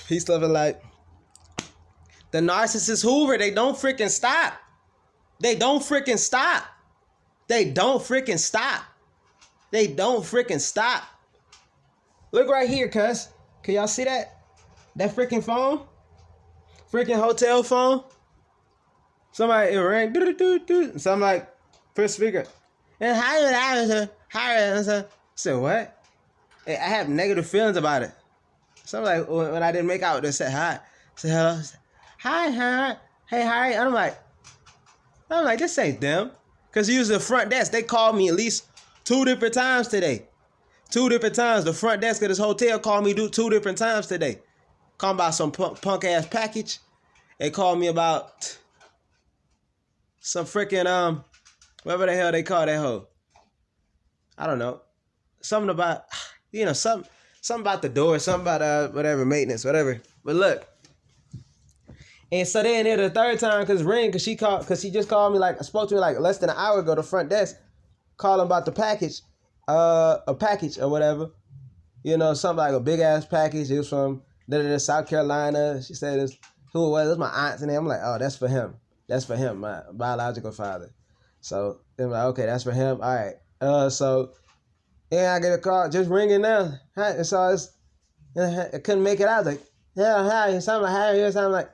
Peace, love, and light. The narcissist Hoover, they don't freaking stop. They don't freaking stop. They don't freaking stop. They don't freaking stop. Look right here, cuz. Can y'all see that? That freaking phone? Freaking hotel phone? Somebody, it rang. So I'm like, first speaker. And hi, I said, what? I have negative feelings about it. So I'm like, when I didn't make out, they said hi. I said hello. Hi. Hey, hi. And I'm like, this ain't them. Because usually the front desk, they called me at least 2 different times today. 2 different times. The front desk of this hotel called me 2 different times today. Called about some punk ass package. They called me about some freaking, whatever the hell they call that hoe. I don't know. Something about, something about the door, something about whatever, maintenance, whatever. But look. And so then the third time, because she just called me, spoke to me less than an hour ago, the front desk, calling about the package, a package or whatever. Something like a big ass package. It was from South Carolina. She said who it was. It was my aunt's and I'm like, oh, that's for him. That's for him, my biological father. So I'm like, okay, that's for him. All right. So I get a call, just ringing now. And so I couldn't make it out. I was like, yeah, hi. Something like, hi. Something like,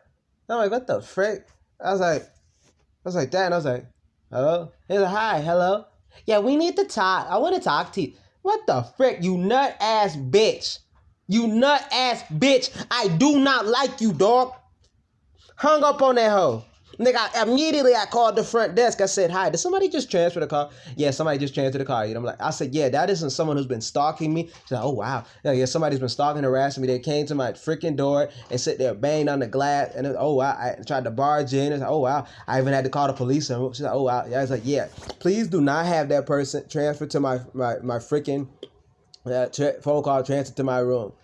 I'm like, what the frick? I was like that, and I was like, hello? He's like, hi, hello? Yeah, we need to talk. I want to talk to you. What the frick, you nut ass bitch? You nut ass bitch. I do not like you, dog. Hung up on that hoe. Nigga, immediately I called the front desk. I said, hi, did somebody just transfer the call? Yeah, somebody just transferred the call. I said, yeah, that isn't someone who's been stalking me. She's like, oh, wow. Yeah, somebody's been stalking, harassing me. They came to my freaking door and sit there, banged on the glass. And oh, wow. I tried to barge in. It's like, oh, wow. I even had to call the police. She's like, oh, wow. Yeah, I was like, yeah, please do not have that person transfer to my freaking phone call transferred to my room.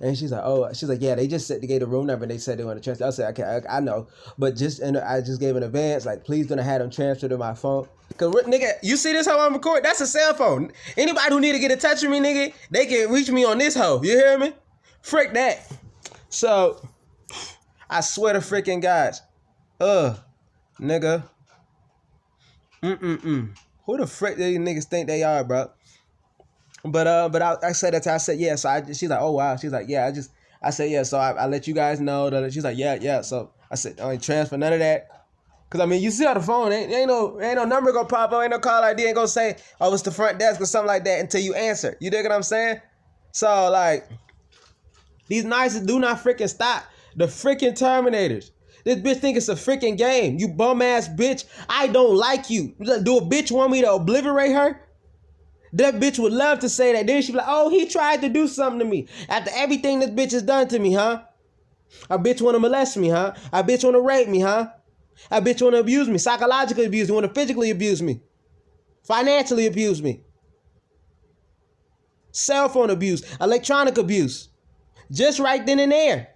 And she's like, yeah, they just said they gave the room number and they said they want to transfer. I said, okay, I know, but I just gave an advance, like, please don't have them transfer to my phone. Cause nigga, you see this hoe I'm recording? That's a cell phone. Anybody who need to get in touch with me, nigga, they can reach me on this hoe. You hear me? Frick that. So, I swear to freaking guys, nigga, who the frick do these niggas think they are, bro? But I said that. I said, yeah. So she's like, oh wow. She's like, yeah. I said, yeah. So I let you guys know that. She's like, yeah. So I said, I ain't transfer none of that. Cause I mean, you see on the phone, ain't no number gonna pop up, ain't no call ID, ain't gonna say, oh, it's the front desk or something like that until you answer. You dig what I'm saying? So like, these narcissists do not freaking stop. The freaking Terminators. This bitch think it's a freaking game. You bum ass bitch. I don't like you. Do a bitch want me to obliterate her? That bitch would love to say that. Then she'd be like, oh, he tried to do something to me. After everything this bitch has done to me, huh? A bitch want to molest me, huh? A bitch want to rape me, huh? A bitch want to abuse me, psychologically abuse me, want to physically abuse me, financially abuse me, cell phone abuse, electronic abuse, just right then and there.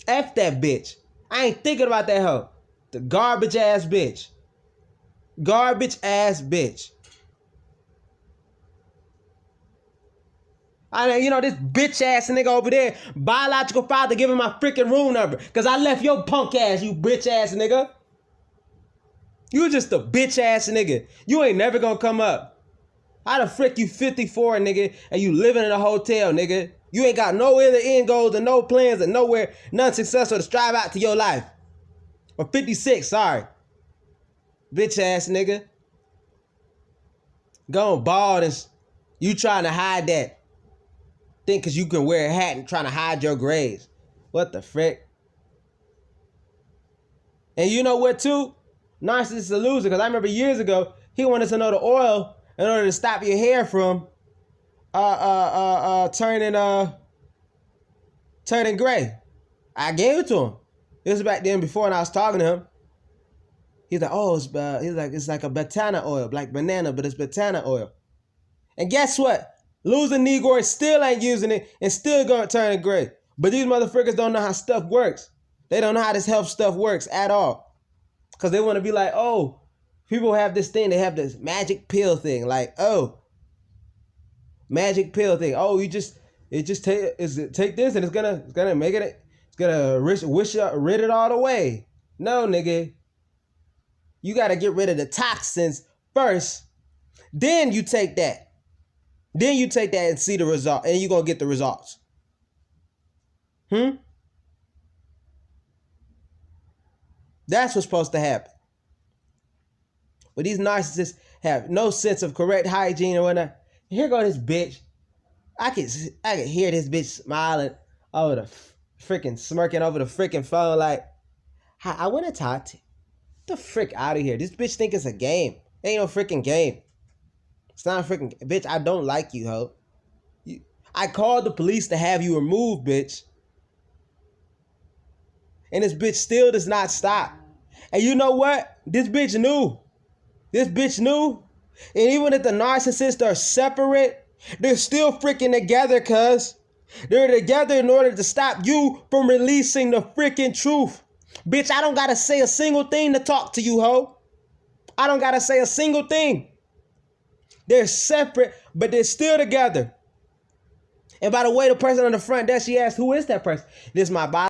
F that bitch. I ain't thinking about that hoe. The garbage ass bitch. Garbage ass bitch. This bitch ass nigga over there, biological father giving my freaking room number. Cause I left your punk ass, you bitch ass nigga. You just a bitch ass nigga. You ain't never gonna come up. How the frick you 54, nigga, and you living in a hotel, nigga? You ain't got no other end goals and no plans and nowhere, none successful to strive out to your life. Or 56, sorry. Bitch ass nigga. Going bald and you trying to hide that. Think cause you can wear a hat and trying to hide your grades. What the frick? And you know what too? Narcissist is a loser, because I remember years ago, he wanted to know the oil in order to stop your hair from turning gray. I gave it to him. It was back then before, and I was talking to him. He's like, oh, it's like a banana oil, like banana, but it's banana oil. And guess what? Losing Negroids still ain't using it and still gonna turn it gray. But these motherfuckers don't know how stuff works. They don't know how this health stuff works at all. Because they want to be like, oh, people have this thing. They have this magic pill thing. Like, oh, magic pill thing. Oh, you just It just take this and it's gonna make it. It's gonna rid it all away. No, nigga. You gotta get rid of the toxins first. Then you take that. Then you take that and see the result, and you're gonna get the results. That's what's supposed to happen. But these narcissists have no sense of correct hygiene or whatnot. Here go this bitch. I can hear this bitch smiling over the freaking smirking over the freaking phone like, I want to talk to you. Get the frick out of here. This bitch think it's a game. It ain't no freaking game. It's not a freaking bitch. I don't like you, ho. I called the police to have you removed, bitch. And this bitch still does not stop. And you know what? This bitch knew. This bitch knew. And even if the narcissists are separate, they're still freaking together, cuz. They're together in order to stop you from releasing the freaking truth. Bitch, I don't gotta say a single thing to talk to you, ho. I don't gotta say a single thing. They're separate, but they're still together. And by the way, the person on the front desk, she asked, who is that person? This is my body.